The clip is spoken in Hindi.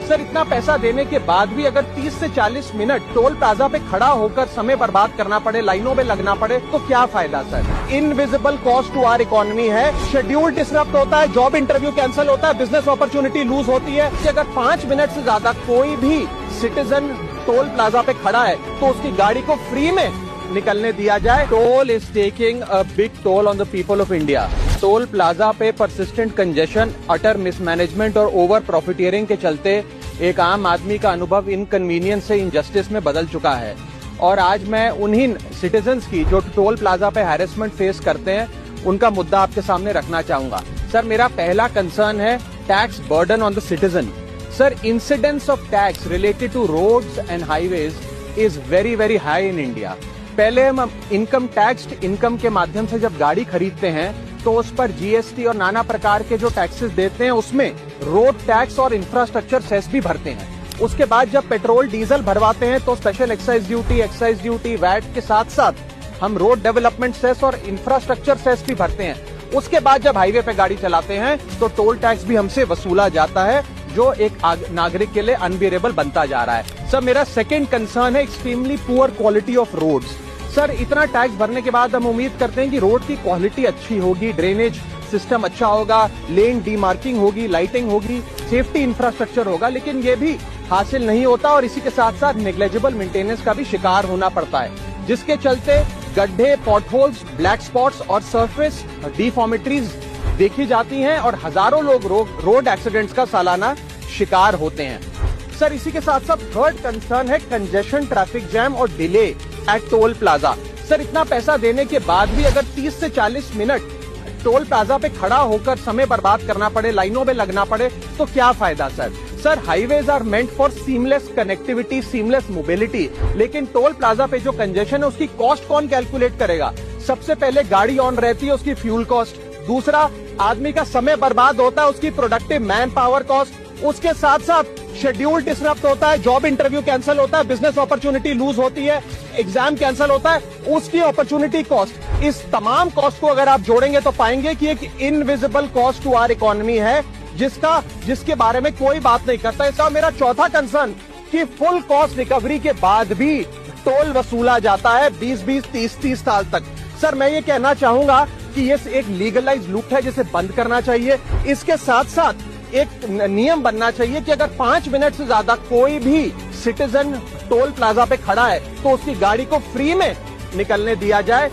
सर इतना पैसा देने के बाद भी अगर 30 से 40 मिनट टोल प्लाजा पे खड़ा होकर समय बर्बाद करना पड़े, लाइनों में लगना पड़े, तो क्या फायदा sir. Invisible cost to our economy है। शेड्यूल डिसरप्ट होता है, जॉब इंटरव्यू कैंसिल होता है, बिजनेस अपॉर्चुनिटी लूज होती है। कि अगर 5 मिनट से ज्यादा कोई भी सिटीजन टोल प्लाजा पे खड़ा है तो उसकी गाड़ी को फ्री में निकलने दिया जाए। Toll is taking a big toll on the people of India. Toll plaza पे परसिस्टेंट कंजेशन, अटर मिसमैनेजमेंट और ओवर प्रॉफिटियरिंग के चलते एक आम आदमी का अनुभव इनकन्वीनियंस से इनजस्टिस में बदल चुका है। और आज मैं उन्हीं सिटीजन्स की जो टोल प्लाजा पे हैरेसमेंट फेस करते हैं उनका मुद्दा आपके सामने रखना चाहूंगा। सर मेरा पहला कंसर्न है tax burden on the citizen. Sir incidence of tax related to roads and highways is very very high in India. पहले हम इनकम टैक्स्ड इनकम के माध्यम से जब गाड़ी खरीदते हैं तो उस पर जीएसटी और नाना प्रकार के जो टैक्सेस देते हैं उसमें रोड टैक्स और इंफ्रास्ट्रक्चर सेस भी भरते हैं। उसके बाद जब पेट्रोल डीजल भरवाते हैं तो स्पेशल एक्साइज ड्यूटी, वैट के साथ साथ हम रोड डेवलपमेंट सेस और इंफ्रास्ट्रक्चर सेस भी भरते हैं। उसके बाद जब हाईवे पे गाड़ी चलाते हैं तो टोल टैक्स भी हमसे वसूला जाता है, जो एक नागरिक के लिए अनबियरेबल बनता जा रहा है। सर मेरा सेकेंड कंसर्न है extremely poor quality of roads. Sir इतना टैक्स भरने के बाद हम उम्मीद करते हैं कि रोड की क्वालिटी अच्छी होगी, ड्रेनेज सिस्टम अच्छा होगा, लेन डीमार्किंग होगी, लाइटिंग होगी, सेफ्टी इंफ्रास्ट्रक्चर होगा, लेकिन ये भी हासिल नहीं होता और इसी के साथ साथ नेग्लेजिबल मेंटेनेंस का भी शिकार होना पड़ता है, जिसके चलते गड्ढे, पॉटहोल्स, ब्लैक स्पॉट्स और सरफेस डिफॉर्मिटीज देखी जाती हैं और हजारों लोग रोड एक्सीडेंट्स का सालाना शिकार होते हैं। सर इसी के साथ साथ थर्ड कंसर्न है कंजेशन, ट्रैफिक जैम और delay at toll plaza. Sir इतना पैसा देने के बाद भी अगर 30 से 40 मिनट टोल प्लाजा पे खड़ा होकर समय बर्बाद करना पड़े, लाइनों में लगना पड़े, तो क्या फायदा sir. Sir highways are meant for seamless connectivity, seamless mobility, लेकिन टोल प्लाजा पे जो कंजेशन है उसकी कॉस्ट कौन कैलकुलेट करेगा। सबसे पहले गाड़ी ऑन रहती है, उसकी फ्यूल कॉस्ट, दूसरा आदमी का समय बर्बाद होता है, उसकी प्रोडक्टिव मैन पावर कॉस्ट, उसके साथ साथ शेड्यूल डिसरप्ट होता है, जॉब इंटरव्यू कैंसिल होता है, बिजनेस अपॉर्चुनिटी लूज होती है, एग्जाम कैंसिल होता है, उसकी अपॉर्चुनिटी कॉस्ट। इस तमाम कॉस्ट को अगर आप जोड़ेंगे तो पाएंगे कि एक invisible cost to our economy है जिसके बारे में कोई बात नहीं करता। इसका मेरा चौथा कंसर्न कि फुल कॉस्ट रिकवरी के बाद भी टोल वसूला जाता है 20-20, 30-30 साल तक। सर मैं ये कहना चाहूंगा कि ये एक लीगलाइज लूप है जिसे बंद करना चाहिए। इसके साथ साथ एक नियम बनना चाहिए कि अगर 5 मिनट से ज्यादा कोई भी सिटीजन टोल प्लाजा पे खड़ा है तो उसकी गाड़ी को फ्री में निकलने दिया जाए।